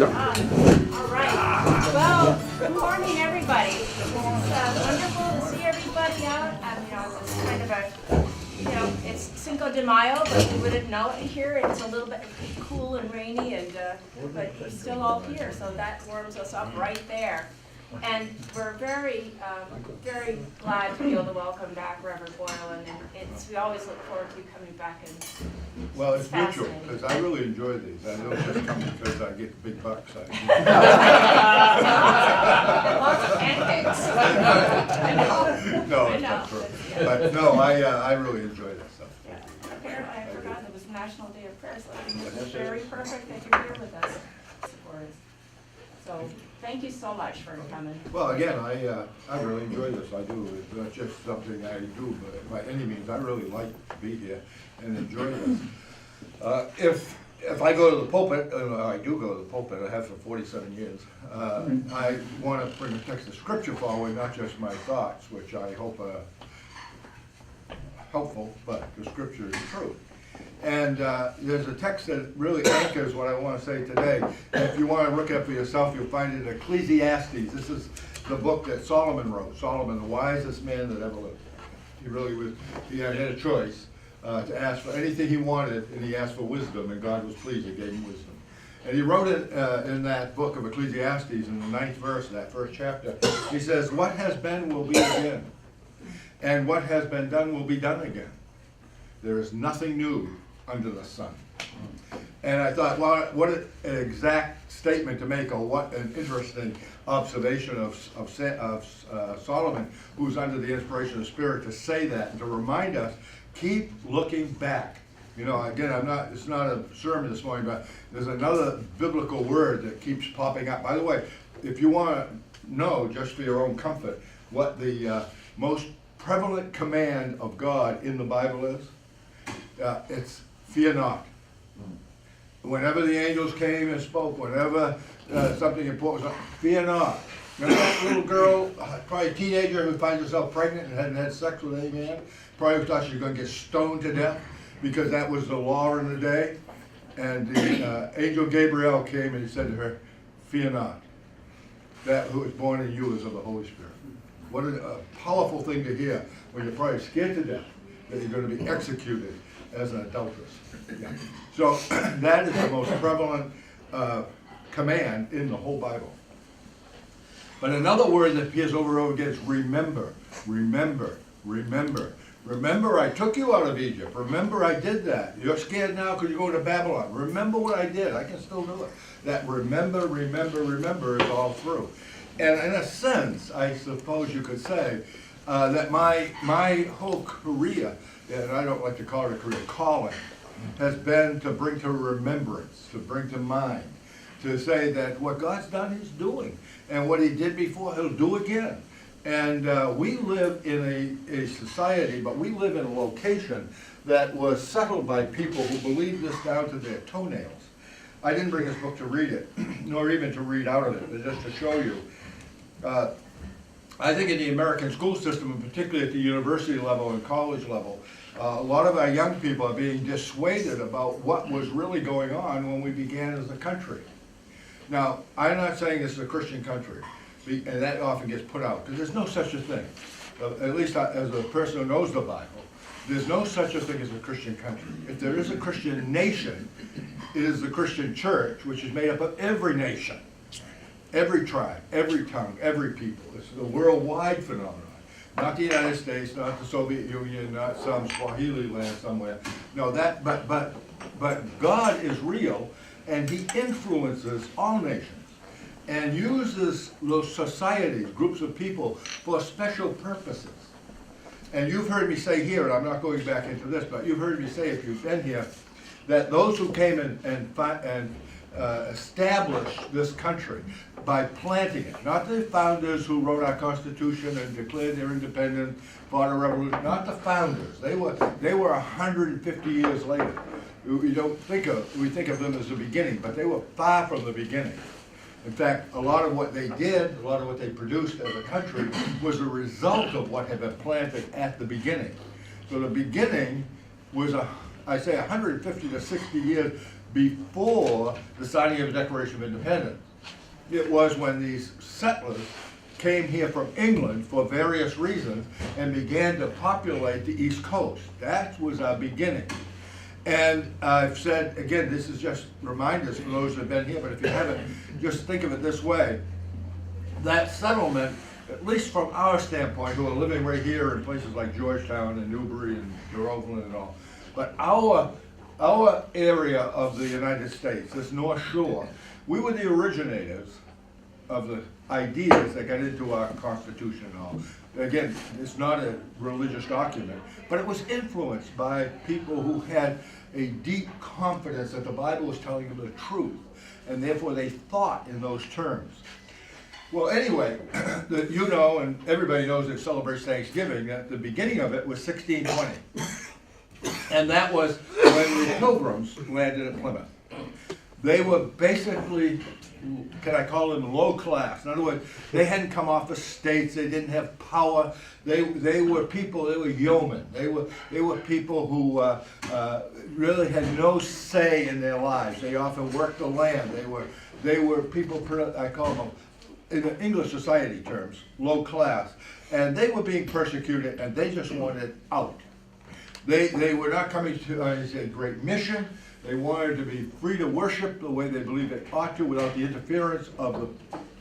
All right. Well, good morning, everybody. It's wonderful to see everybody out. It's kind of a, it's Cinco de Mayo, but you wouldn't know it here. It's a little bit cool and rainy, but we're still all here, so that warms us up right there. And we're very, very glad to be able to welcome back Reverend Boylan, and we always look forward to you coming back. And well, it's mutual, because I really enjoy these. I don't just come because I get the big bucks. Lots of pancakes. No, it's not true. But no, I really enjoy this stuff. Yeah. Apparently, I forgot it was National Day of Prayer, so I think it's very perfect that you're here with us, support us. So, thank you so much for coming. Well, again, I really enjoy this. I do. It's not just something I do, but by any means, I really like to be here and enjoy this. If I go to the pulpit, I do go to the pulpit, I have for 47 years, I want to bring a text of scripture forward, not just my thoughts, which I hope are helpful, but the scripture is true. And there's a text that really anchors what I want to say today. If you want to look up for yourself, you'll find it in Ecclesiastes. This is the book that Solomon wrote. Solomon, the wisest man that ever lived. He really was, he had a choice to ask for anything he wanted, and he asked for wisdom, and God was pleased and gave him wisdom. And he wrote it in that book of Ecclesiastes, in the 9th verse of that first chapter. He says, what has been will be again, and what has been done will be done again. There is nothing new under the sun. And I thought, well, what an exact statement to make, or what an interesting observation of Solomon, who's under the inspiration of the Spirit, to say that and to remind us, keep looking back. You know, again, it's not a sermon this morning, but there's another biblical word that keeps popping up. By the way, if you want to know, just for your own comfort, what the most prevalent command of God in the Bible is, it's fear not. Whenever the angels came and spoke, whenever something important was, fear not. Remember that little girl, probably a teenager, who finds herself pregnant and hadn't had sex with any man? Probably thought she was going to get stoned to death because that was the law in the day. And the angel Gabriel came and he said to her, fear not. That who is born in you is of the Holy Spirit. What a powerful thing to hear when you're probably scared to death that you're going to be executed as an adulteress. Yeah. So that is the most prevalent command in the whole Bible. But another word that appears over and over again is remember, remember, remember. Remember I took you out of Egypt. Remember I did that. You're scared now because you're going to Babylon. Remember what I did. I can still do it. That remember, remember, remember is all through. And in a sense, I suppose you could say that my whole career, and I don't like to call it a career, calling, has been to bring to remembrance, to bring to mind, to say that what God's done, he's doing. And what he did before, he'll do again. And we live in a society, but we live in a location that was settled by people who believe this down to their toenails. I didn't bring this book to read it, nor even to read out of it, but just to show you. I think in the American school system, and particularly at the university level and college level, a lot of our young people are being dissuaded about what was really going on when we began as a country. Now, I'm not saying this is a Christian country, and that often gets put out, because there's no such a thing. At least as a person who knows the Bible, there's no such a thing as a Christian country. If there is a Christian nation, it is the Christian church, which is made up of every nation, every tribe, every tongue, every people. It's the worldwide phenomenon. Not the United States, not the Soviet Union, not some Swahili land somewhere. No, but God is real, and he influences all nations and uses those societies, groups of people, for special purposes. And you've heard me say here, and I'm not going back into this, but you've heard me say, if you've been here, that those who came and established this country by planting it, not the founders who wrote our Constitution and declared their independence, fought a revolution, not the founders. They were 150 years later. We think of them as the beginning, but they were far from the beginning. In fact, a lot of what they did, a lot of what they produced as a country was a result of what had been planted at the beginning. So the beginning was I say 150 to 60 years before the signing of the Declaration of Independence. It was when these settlers came here from England for various reasons and began to populate the East Coast. That was our beginning. And I've said, again, this is just reminders for those who have been here, but if you haven't, just think of it this way. That settlement, at least from our standpoint, who are living right here in places like Georgetown and Newbury and Groveland and all, but our area of the United States, this North Shore, we were the originators of the ideas that got into our Constitution and all. Again, it's not a religious document, but it was influenced by people who had a deep confidence that the Bible was telling them the truth, and therefore they thought in those terms. Well, anyway, you know, and everybody knows that celebrates Thanksgiving, that the beginning of it was 1620. And that was when the Pilgrims landed at Plymouth. They were basically, can I call them low class? In other words, they hadn't come off estates, they didn't have power. They were people, they were yeomen. They were people who really had no say in their lives. They often worked the land. They were people, I call them, in the English society terms, low class. And they were being persecuted and they just wanted out. They were not coming to a great mission. They wanted to be free to worship the way they believed they ought to without the interference of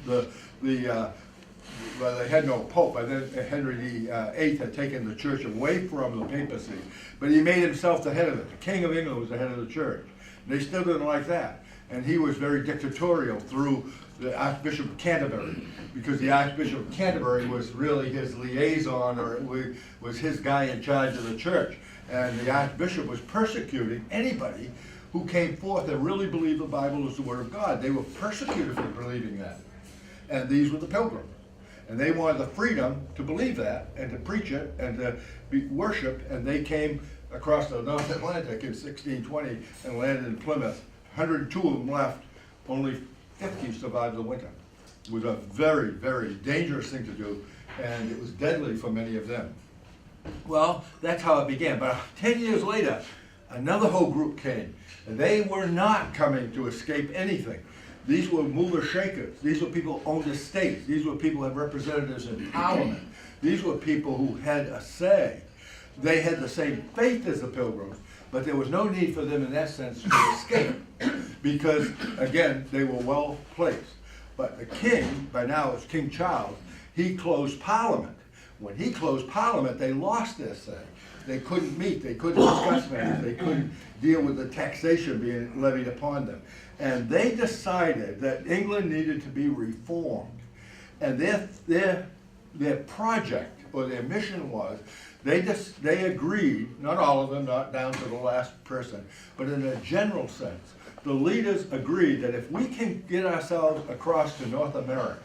well, they had no pope. By then Henry VIII had taken the church away from the papacy, but he made himself the head of it. The King of England was the head of the church. And they still didn't like that. And he was very dictatorial through the Archbishop of Canterbury, because the Archbishop of Canterbury was really his liaison, or was his guy in charge of the church. And the Archbishop was persecuting anybody who came forth and really believed the Bible was the Word of God. They were persecuted for believing that. And these were the Pilgrims. And they wanted the freedom to believe that and to preach it and to worship. And they came across the North Atlantic in 1620 and landed in Plymouth. 102 of them left. Only 50 survived the winter. It was a very, very dangerous thing to do, and it was deadly for many of them. Well, that's how it began. But 10 years later, another whole group came. And they were not coming to escape anything. These were movers shakers. These were people who owned estates. These were people who had representatives in Parliament. These were people who had a say. They had the same faith as the Pilgrims, but there was no need for them in that sense to escape, because, again, they were well placed. But the king, by now it's King Charles, he closed Parliament. When he closed Parliament, they lost their say. They couldn't meet, they couldn't discuss matters, they couldn't deal with the taxation being levied upon them. And they decided that England needed to be reformed. And their project, or their mission was, they agreed, not all of them, not down to the last person, but in a general sense, the leaders agreed that if we can get ourselves across to North America,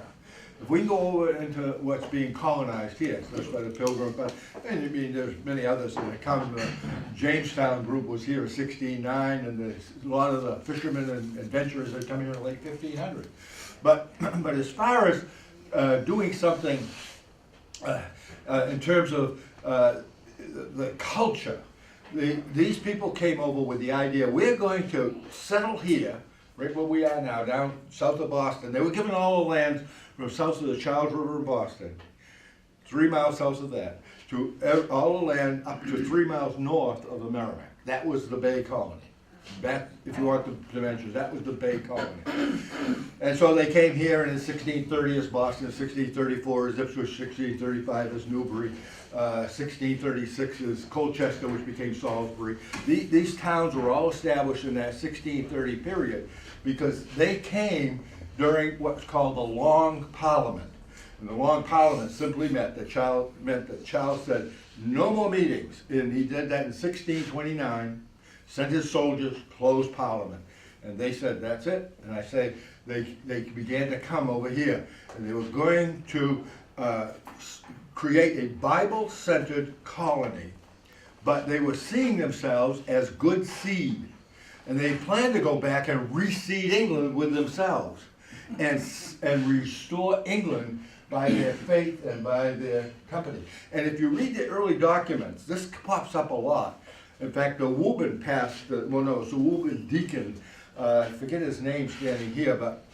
if we can go over into what's being colonized here, so that's by the Pilgrims, but and I mean, there's many others that have come. The Jamestown group was here in 1609, and there's a lot of the fishermen and adventurers that come here in the late 1500s. But as far as doing something in terms of the culture, these people came over with the idea, we're going to settle here, right where we are now, down south of Boston. They were given all the land from south of the Charles River in Boston, 3 miles south of that, to all the land up to 3 miles north of the Merrimack. That was the Bay Colony. That, if you want the dimensions, that was the Bay Colony. And so they came here, and in 1630 is Boston, 1634 is Ipswich, 1635 is Newbury, 1636 is Colchester, which became Salisbury. These towns were all established in that 1630 period because they came during what's called the Long Parliament. And the Long Parliament simply meant that Charles said, no more meetings. And he did that in 1629, sent his soldiers, closed Parliament. And they said, that's it. And I say, they began to come over here. And they were going to create a Bible-centered colony. But they were seeing themselves as good seed. And they planned to go back and reseed England with themselves and restore England by their faith and by their company. And if you read the early documents, this pops up a lot. In fact, the Woburn pastor, well, no, it's the Woburn deacon, I forget his name standing here, but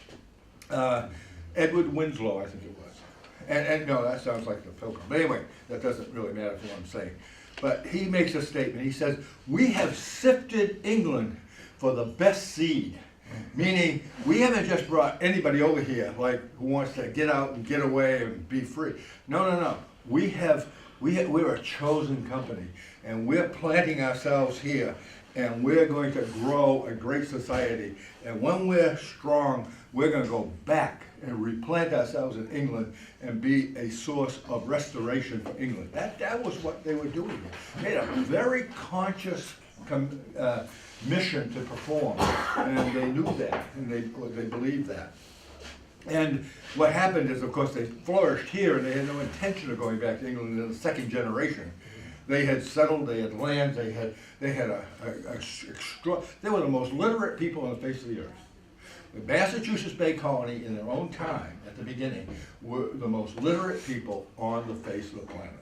Edward Winslow, I think it was. And no, that sounds like the Pilgrim. But anyway, that doesn't really matter for what I'm saying. But he makes a statement. He says, "We have sifted England for the best seed." Meaning, we haven't just brought anybody over here, like, who wants to get out and get away and be free. No. We're a chosen company, and we're planting ourselves here, and we're going to grow a great society. And when we're strong, we're going to go back and replant ourselves in England and be a source of restoration for England. That was what they were doing. They had a very conscious mission to perform, and they knew that, and they believed that. And what happened is, of course, they flourished here, and they had no intention of going back to England in the second generation. They had settled, they had lands, they were the most literate people on the face of the earth. The Massachusetts Bay Colony, in their own time, at the beginning, were the most literate people on the face of the planet.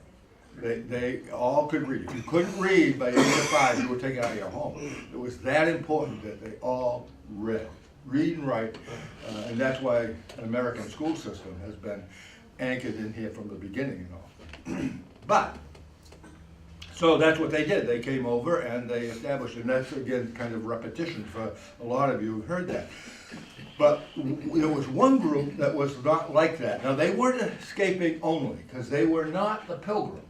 They all could read. If you couldn't read by age of 5, you were taken out of your home. It was that important that they all read and write, and that's why an American school system has been anchored in here from the beginning and all. But, so that's what they did. They came over and they established, and that's again kind of repetition for a lot of you who've heard that. But there was one group that was not like that. Now, they weren't escaping only, because they were not the Pilgrims.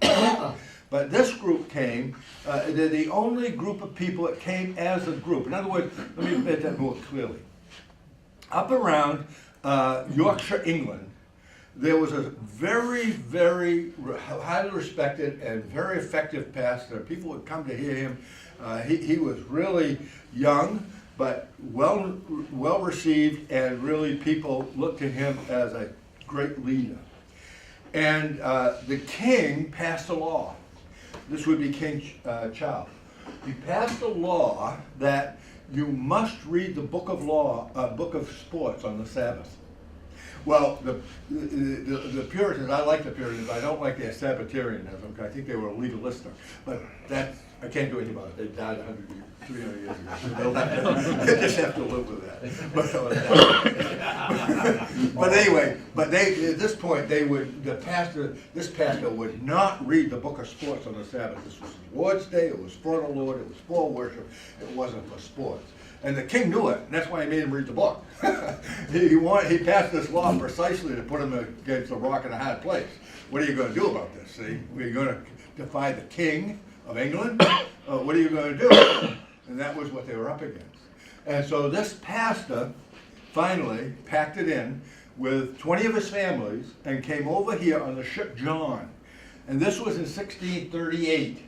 But this group came, they're the only group of people that came as a group. In other words, let me make that more clearly. Up around Yorkshire, England, there was a very, very highly respected and very effective pastor. People would come to hear him. He was really young, but well received, and really people looked to him as a great leader. And the king passed a law. This would be King Charles. He passed a law that you must read the book of sports on the Sabbath. Well, the Puritans, I like the Puritans. I don't like their Sabbatarianism, because I think they were legalistic. But I can't do anything about it. They died 300 years ago. They just have to live with that. But anyway, at this point, this pastor would not read the book of sports on the Sabbath. This was the Lord's Day. It was for the Lord. It was for worship. It wasn't for sports. And the king knew it, and that's why he made him read the book. He passed this law precisely to put him against a rock and a hard place. What are you going to do about this? See, are you going to defy the king of England? What are you going to do? And that was what they were up against. And so this pastor finally packed it in with 20 of his families and came over here on the ship John. And this was in 1638.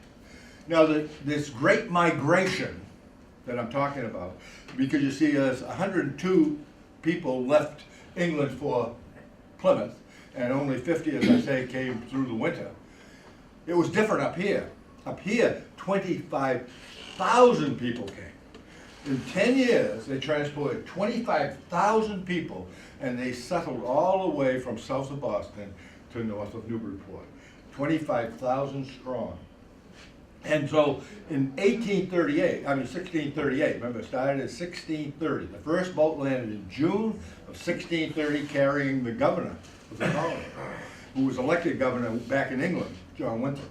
Now, this great migration that I'm talking about, because you see there's 102 people left England for Plymouth, and only 50, as I say, came through the winter. It was different up here. Up here, 25,000 people came. In 10 years, they transported 25,000 people, and they settled all the way from south of Boston to north of Newburyport. 25,000 strong. And so in 1638, remember it started in 1630. The first boat landed in June of 1630 carrying the governor of the colony, who was elected governor back in England, John Winthrop.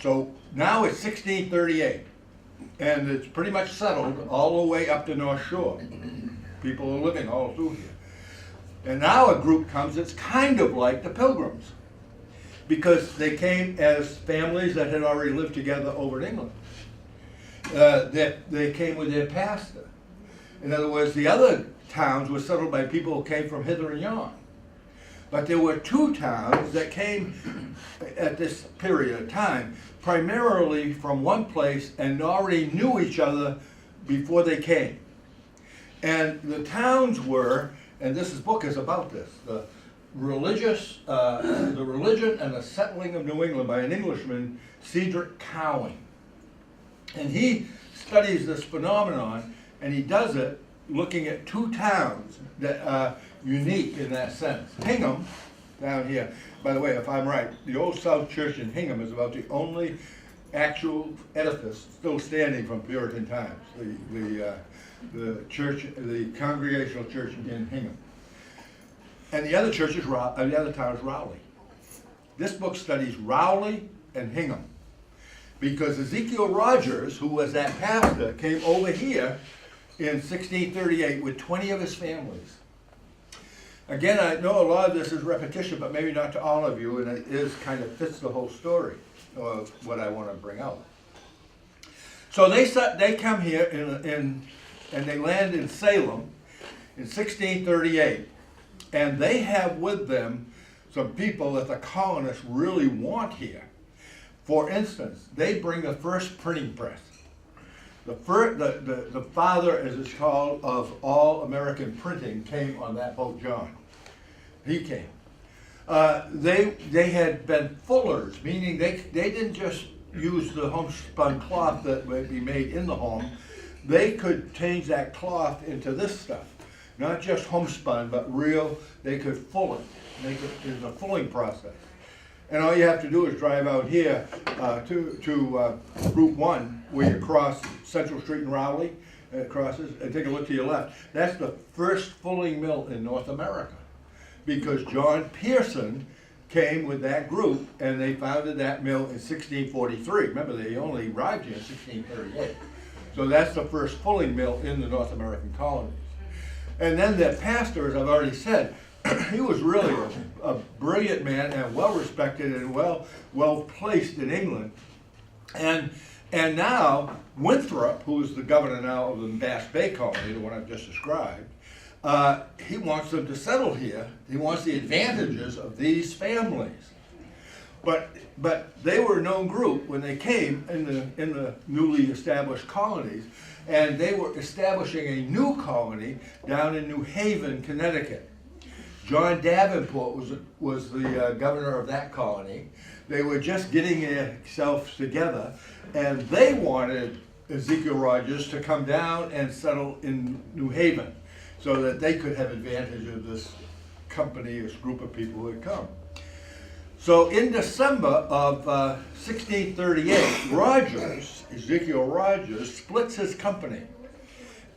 So now it's 1638, and it's pretty much settled all the way up the North Shore. People are living all through here. And now a group comes that's kind of like the Pilgrims, because they came as families that had already lived together over in England. They came with their pastor. In other words, the other towns were settled by people who came from hither and yon. But there were two towns that came at this period of time, primarily from one place, and already knew each other before they came. And the towns were, and this book is about this, the religion and the settling of New England by an Englishman, Cedric Cowan. And he studies this phenomenon, and he does it looking at two towns that are unique in that sense. Hingham, down here, by the way, if I'm right, the Old South Church in Hingham is about the only actual edifice still standing from Puritan times, the church, the Congregational Church in Hingham. And the other church is the other town is Rowley. This book studies Rowley and Hingham because Ezekiel Rogers, who was that pastor, came over here in 1638 with 20 of his families. Again, I know a lot of this is repetition, but maybe not to all of you, and it is kind of fits the whole story of what I want to bring out. So they come here and they land in Salem in 1638, and they have with them some people that the colonists really want here. For instance, they bring the first printing press. The father, as it's called, of all American printing came on that boat, John. He came. They had been fullers, meaning they didn't just use the homespun cloth that would be made in the home. They could change that cloth into this stuff. Not just homespun, but real, they could full it. It's a fulling process. And all you have to do is drive out here to Route 1, where you cross Central Street in Rowley, and it crosses, and take a look to your left. That's the first fulling mill in North America, because John Pearson came with that group, and they founded that mill in 1643. Remember, they only arrived here in 1638. So that's the first fulling mill in the North American colonies. And then the pastor, as I've already said, he was really a brilliant man and well respected and well placed in England. And now Winthrop, who is the governor now of the Bass Bay Colony, the one I've just described, he wants them to settle here. He wants the advantages of these families. But they were a known group when they came in the newly established colonies, and they were establishing a new colony down in New Haven, Connecticut. John Davenport was the governor of that colony. They were just getting themselves together, and they wanted Ezekiel Rogers to come down and settle in New Haven so that they could have advantage of this company, this group of people who had come. So in December of 1638, Ezekiel Rogers, splits his company.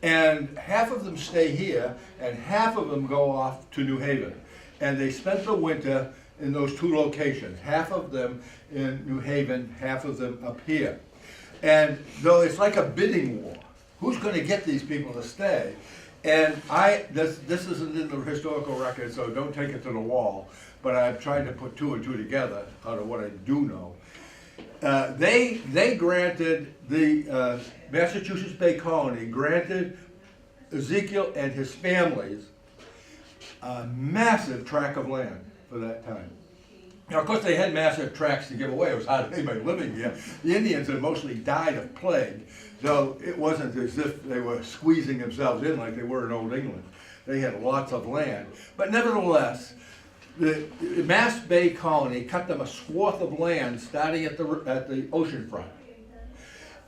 And half of them stay here, and half of them go off to New Haven. And they spent the winter in those two locations, half of them in New Haven, half of them up here. And though it's like a bidding war, who's going to get these people to stay? And this isn't in the historical record, so don't take it to the wall, but I've tried to put two and two together out of what I do know. They granted the Massachusetts Bay Colony granted Ezekiel and his families a massive tract of land for that time. Now, of course, they had massive tracts to give away. It was hard anybody living here. The Indians had mostly died of plague, so it wasn't as if they were squeezing themselves in like they were in Old England. They had lots of land. But nevertheless, the Mass Bay Colony cut them a swath of land starting at the ocean front.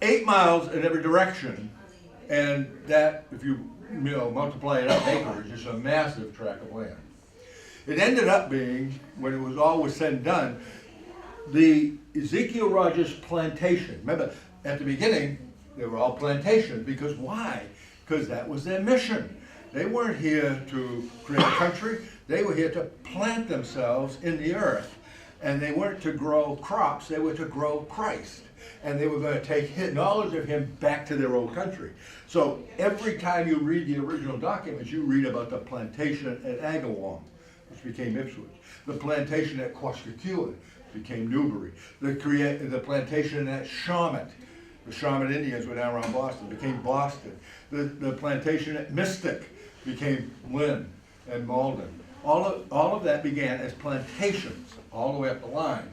8 miles in every direction, and that, if you multiply it out acreage, is a massive tract of land. It ended up being, when it was all was said and done, the Ezekiel Rogers plantation. Remember, at the beginning, they were all plantations, because why? Because that was their mission. They weren't here to create a country, they were here to plant themselves in the earth. And they weren't to grow crops, they were to grow Christ. And they were going to take knowledge of him back to their old country. So every time you read the original documents, you read about the plantation at Agawam, which became Ipswich. The plantation at Quashkekula became Newbury. The plantation at Shawmut, the Shawmut Indians were down around Boston, became Boston. The plantation at Mystic became Lynn and Malden. All of that began as plantations all the way up the line.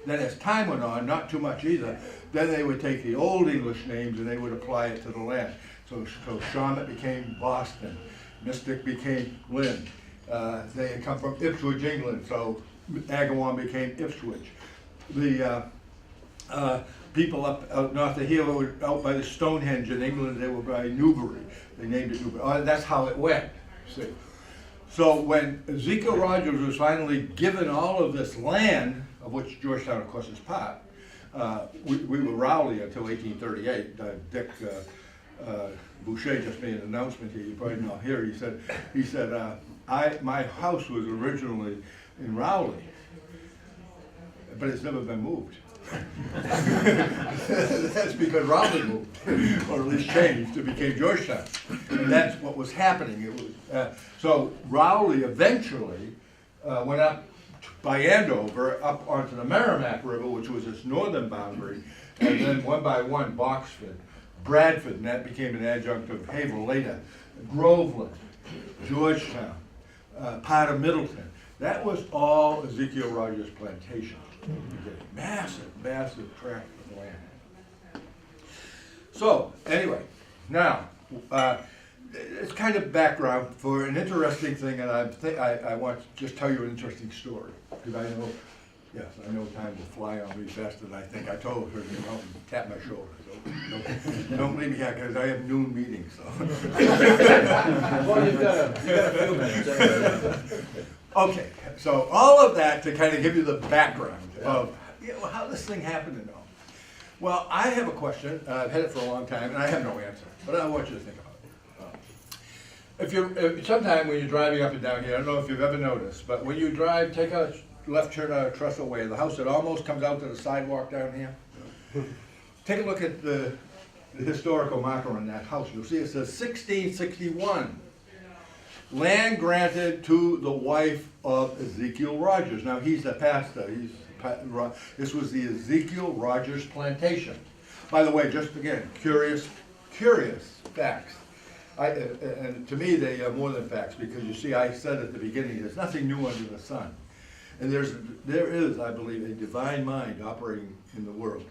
Then as time went on, not too much either, then they would take the old English names and they would apply it to the land. So Shawmut became Boston, Mystic became Lynn. They had come from Ipswich, England, so Agawam became Ipswich. The people up north of here were out by the Stonehenge in England, they were by Newbury. They named it Newbury. That's how it went, see. So when Ezekiel Rogers was finally given all of this land, of which Georgetown, of course, is part, We were Rowley until 1838. Dick Boucher just made an announcement here, you probably know here, he said, my house was originally in Rowley, but it's never been moved. That's because Rowley moved, or at least changed, it became Georgetown. And that's what was happening. It was, so Rowley eventually went up by Andover, up onto the Merrimack River, which was its northern boundary, and then one by one, Boxford, Bradford, and that became an adjunct of Haverhill later, Groveland, Georgetown, part of Middleton. That was all Ezekiel Rogers' plantation. Massive, massive tract of land. So, anyway, now, it's kind of background for an interesting thing, and I want to just tell you an interesting story, because I know, yes, I know time will fly on me faster than I think. I told her, you know, tap my shoulder, so don't leave me here, because I have noon meetings, so. Well, you've got a few minutes. Okay, so all of that to kind of give you the background of how this thing happened and all. Well, I have a question, I've had it for a long time, and I have no answer, but I want you to think about it. If sometime when you're driving up and down here, I don't know if you've ever noticed, but when you drive, take a left turn out of Trestle Way, the house that almost comes out to the sidewalk down here, take a look at the historical marker on that house. You'll see it says 1661. Land granted to the wife of Ezekiel Rogers. Now he's the pastor. This was the Ezekiel Rogers plantation. By the way, just again, curious facts. And to me, they are more than facts, because you see, I said at the beginning, there's nothing new under the sun. And there is, I believe, a divine mind operating in the world.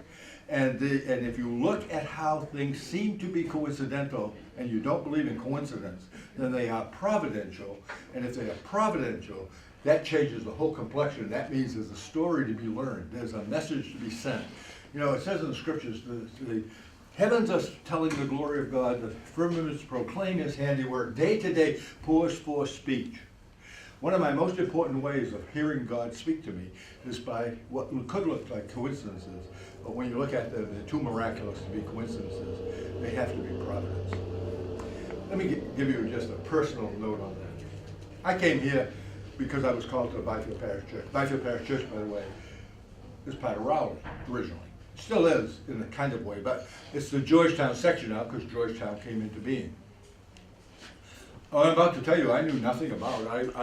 And if you look at how things seem to be coincidental, and you don't believe in coincidence, then they are providential. And if they are providential, that changes the whole complexion. That means there's a story to be learned. There's a message to be sent. You know, it says in the scriptures, the heavens are telling the glory of God, the firmaments proclaim his handiwork, day to day pours forth speech. One of my most important ways of hearing God speak to me is by what could look like coincidences, but when you look at them, they're too miraculous to be coincidences. They have to be providence. Let me give you just a personal note on that. I came here because I was called to the Byfield Parish Church. Byfield Parish Church, by the way, is part of Rowley originally. Still is in a kind of way, but it's the Georgetown section now because Georgetown came into being. I'm about to tell you, I knew nothing about it.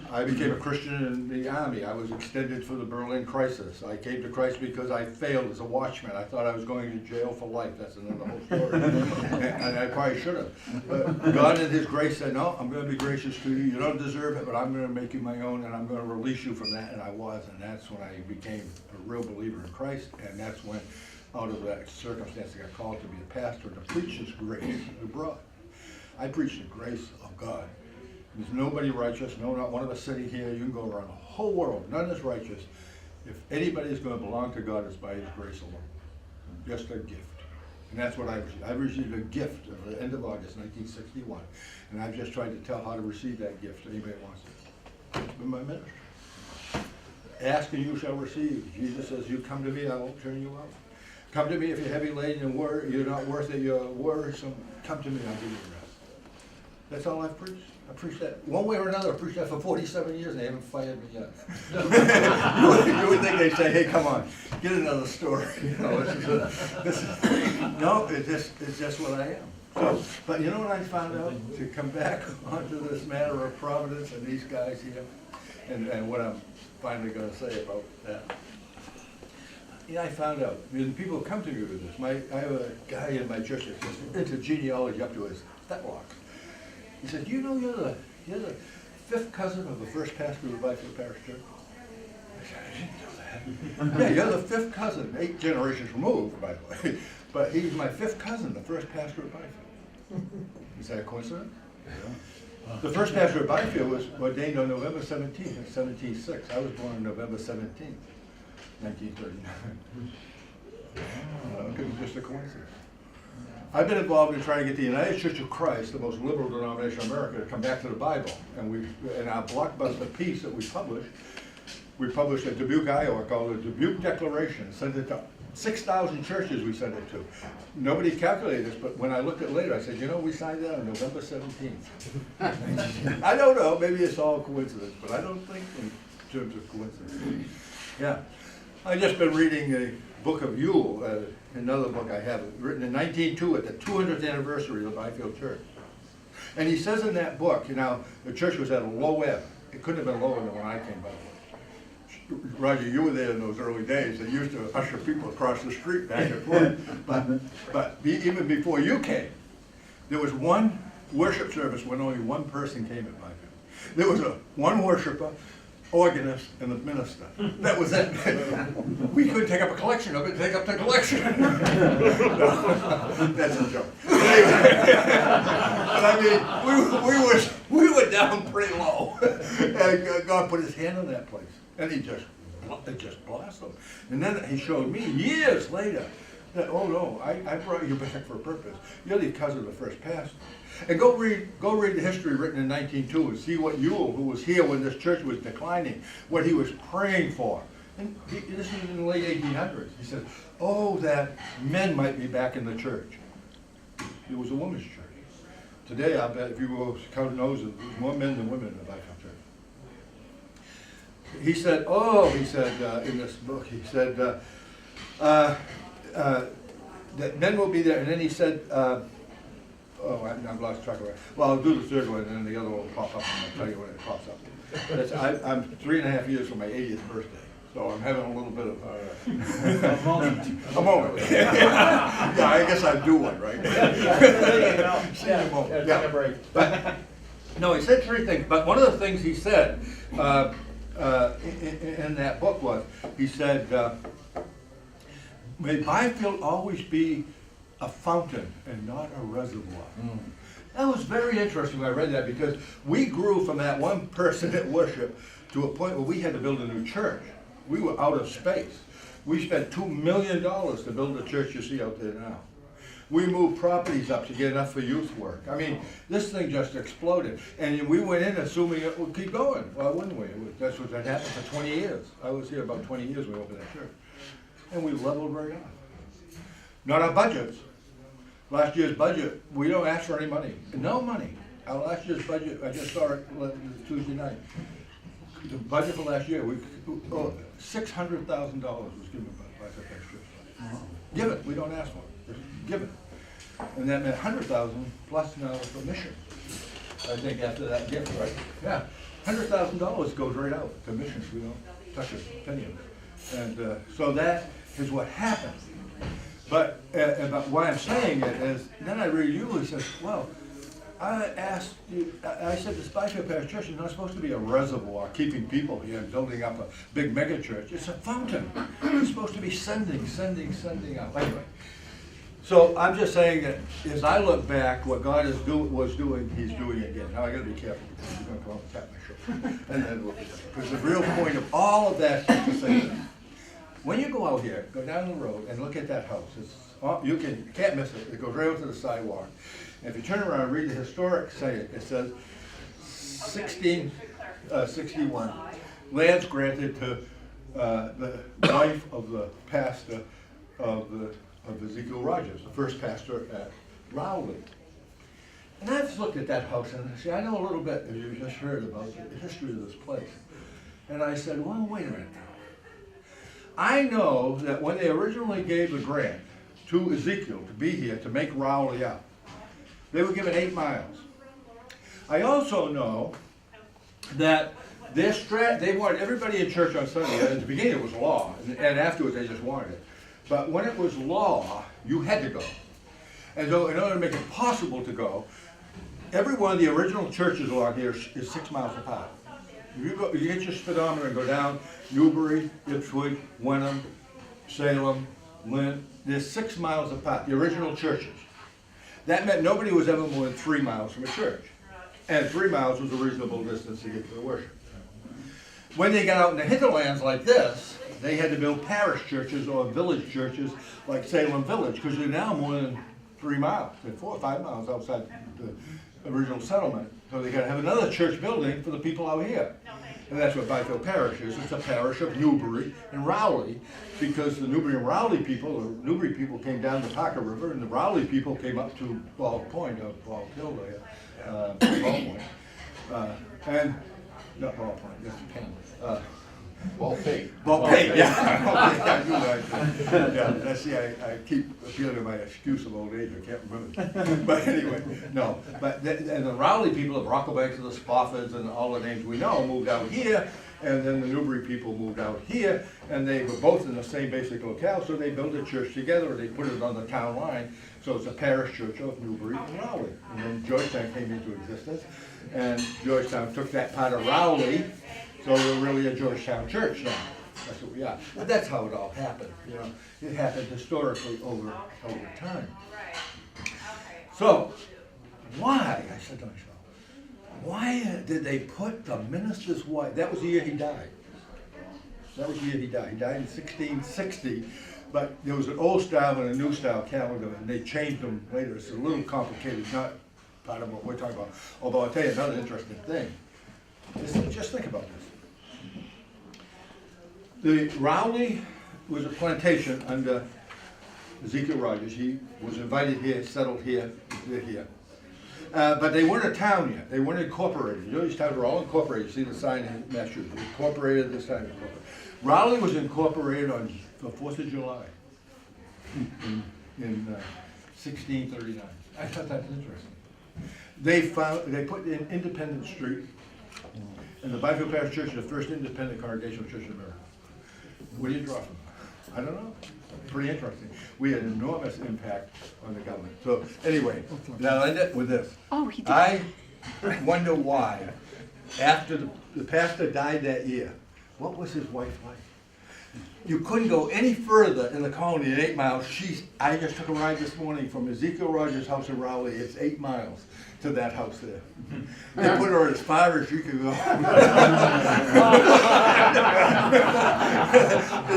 I became a Christian in the Army. I was extended for the Berlin crisis. I came to Christ because I failed as a watchman. I thought I was going to jail for life. That's another whole story. and I probably should have. But God in his grace said, no, I'm going to be gracious to you. You don't deserve it, but I'm going to make you my own, and I'm going to release you from that. And I was, and that's when I became a real believer in Christ. And that's when, out of that circumstance, I got called to be a pastor to preach his grace abroad. I preach the grace of God. There's nobody righteous, no, not one of us sitting here. You can go around the whole world, none is righteous. If anybody is going to belong to God, it's by his grace alone. Just a gift. And that's what I received. I received a gift at the end of August 1961. And I've just tried to tell how to receive that gift to anybody that wants it. It's been my ministry. Ask and you shall receive. Jesus says, you come to me, I won't turn you out. Come to me if you're heavy laden and you're not worth it, you're worrisome. Come to me, I'll give you rest. That's all I've preached. I preached that one way or another. I preached that for 47 years and they haven't fired me yet. You would think they'd say, hey, come on, get another story. You know, no, it's just what I am. So, but you know what I found out? To come back onto this matter of providence and these guys here, and what I'm finally going to say about that. Yeah, I found out. When people come to me with this, I have a guy in my church that's into genealogy up to his fetlock. He said, you know you're the fifth cousin of the first pastor of Byfield Parish Church? I said, I didn't know that. Yeah, you're the fifth cousin, 8 generations removed, by the way. But he's my fifth cousin, the first pastor of Byfield. Is that a coincidence? Yeah. The first pastor of Byfield was ordained on November 17th, 1706. I was born on November 17th, 1939. It was just a coincidence. I've been involved in trying to get the United Church of Christ, the most liberal denomination in America, to come back to the Bible. And in our blockbuster piece that we published a Dubuque, Iowa, called the Dubuque Declaration, sent it to 6,000 churches we sent it to. Nobody calculated this, but when I looked at it later, I said, you know, we signed that on November 17th. I don't know, maybe it's all coincidence, but I don't think in terms of coincidence. Yeah. I've just been reading a book of Yule, another book I have, written in 1902 at the 200th anniversary of the Byfield Church. And he says in that book, you know, the church was at a low ebb. It couldn't have been lower than when I came by. Roger, you were there in those early days. They used to usher people across the street back and forth. Even before you came, there was one worship service when only one person came at Byfield. There was one worshiper, organist, and the minister. That was it. We couldn't take up a collection of it, take up the collection. No, that's a joke. But I mean, we were down pretty low. And God put his hand on that place. And it just blossomed. And then he showed me years later that, oh no, I brought you back for a purpose. You're the cousin of the first pastor. And go read the history written in 1902 and see what Yule, who was here when this church was declining, what he was praying for. And this is in the late 1800s. He said, oh, that men might be back in the church. It was a woman's church. Today, I bet if you go count noses, there's more men than women in the Byfield church. He said, in this book, he said that men will be there, and then he said, I've lost track of it. Well, I'll do the third one, and then the other one will pop up, and I'll tell you when it pops up. I'm 3.5 years from my 80th birthday, so I'm having a little bit of A moment. a moment. Yeah, I guess I'd do one, right? See you in a moment. Take a break. But, no, he said three things, but one of the things he said in that book was, he said, may Byfield always be a fountain and not a reservoir. Mm. That was very interesting when I read that, because we grew from that one person at worship to a point where we had to build a new church. We were out of space. We spent $2 million to build the church you see out there now. We moved properties up to get enough for youth work. I mean, this thing just exploded. And we went in assuming it would keep going. Why wouldn't we? That's what had happened for 20 years. I was here about 20 years when we opened that church. And we leveled right up. Not our budgets. Last year's budget, we don't ask for any money. No money. Our last year's budget, I just saw it Tuesday night. The budget for last year, $600,000 was given by the church. Give it. We don't ask for it. Just give it. And that meant $100,000 plus now for mission. I think after that gift, right? Yeah. $100,000 goes right out to missions. We don't touch a penny of it. And so that is what happened. But why I'm saying it is, then I read you, he says, well, I said this Byfield Parish Church is not supposed to be a reservoir, keeping people here and building up a big mega church. It's a fountain. It's supposed to be sending out. Anyway, so I'm just saying that as I look back, what God was doing, he's doing again. Now I gotta be careful, because he's gonna come up and tap my shoulder. And then because the real point of all of that is to say that when you go out here, go down the road and look at that house. You can't miss it. It goes right over to the sidewalk. And if you turn around and read the historic saying, it says 1661, lands granted to the wife of the pastor of Ezekiel Rogers, the first pastor at Rowley. And I just looked at that house and see, I know a little bit, as you just heard, about the history of this place. And I said, well, wait a minute now. I know that when they originally gave the grant to Ezekiel to be here to make Rowley up, they were given 8 miles. I also know that they wanted everybody in church on Sunday. At the beginning it was law, and afterwards they just wanted it. But when it was law, you had to go. And so in order to make it possible to go, every one of the original churches along here is 6 miles apart. You get your speedometer and go down Newbury, Ipswich, Wenham, Salem, Lynn. They're 6 miles apart, the original churches. That meant nobody was ever more than 3 miles from a church. And 3 miles was a reasonable distance to get to the worship. When they got out in the hinterlands like this, they had to build parish churches or village churches like Salem Village, because they're now more than 3 miles. They're 4 or 5 miles outside original settlement, so they gotta have another church building for the people out here. And that's what Byfield Parish is. It's a parish of Newbury and Rowley, because the Newbury and Rowley people, the Newbury people came down the Parker River, and the Rowley people came up to Ball Point, or Ball Hill there, Ball Point. And, not Ball Point, that's Penn. Well paid. Well, hey, yeah, okay, I do like that. Yeah, that's, see, I keep appealing to my excuse of old age, I can't remember. But anyway, no, but, and the Rowley people, the Brocklebanks and the Spoffords and all the names we know moved out here, and then the Newbury people moved out here, and they were both in the same basic locale, so they built a church together, and they put it on the town line, so it's a parish church of Newbury and Rowley. And then Georgetown came into existence, and Georgetown took that part of Rowley, so we're really a Georgetown church now. That's what we are. But that's how it all happened, you know. It happened historically over time. So, why, I said to myself, why did they put the minister's wife, that was the year he died. That was the year he died. He died in 1660, but there was an old style and a new style calendar, and they changed them later. It's a little complicated, not part of what we're talking about. Although I'll tell you another interesting thing. Just think about this. The Rowley was a plantation under Ezekiel Rogers. He was invited here, settled here, lived here. But they weren't a town yet. They weren't incorporated. You know, these towns were all incorporated. You see the sign in Massachusetts. Incorporated, this time incorporated. Rowley was incorporated on the 4th of July in 1639. I thought that was interesting. They put in Independence Street, and the Byfield Parish Church is the first independent congregational church in America. Where do you draw from? I don't know. Pretty interesting. We had enormous impact on the government. So anyway, now I'll end it with this. Oh, he did. I wonder why, after the pastor died that year, what was his wife like? You couldn't go any further in the colony than 8 miles. I just took a ride this morning from Ezekiel Rogers' house in Rowley. It's 8 miles to that house there. They put her as far as you could go. And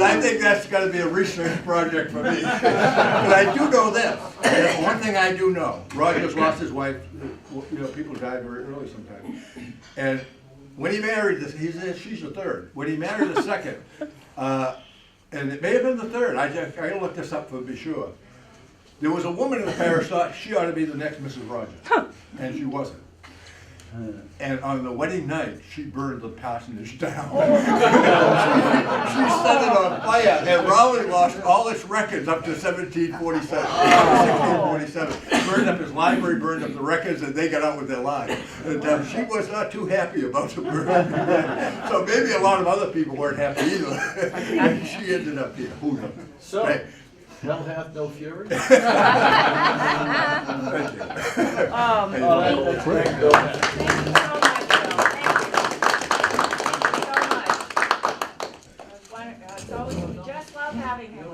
I think that's got to be a research project for me. But I do know this. One thing I do know, Rogers lost his wife. You know, people die very early sometimes. And when he married this, she's the third. When he married the second, and it may have been the third, I gotta look this up to be sure. There was a woman in the parish thought she ought to be the next Mrs. Rogers, and she wasn't. And on the wedding night, she burned the parsonage down. She set it on fire, and Rowley lost all its records up to 1747. 1647. Burned up his library, burned up the records, and they got out with their lives. And she was not too happy about the burning. So maybe a lot of other people weren't happy either. And she ended up here. Who knows? So, Hey. hell hath no fury? Thank you. Oh, that's great. Thank you so much, Bill. Thank you so much. It's always, we just love having him.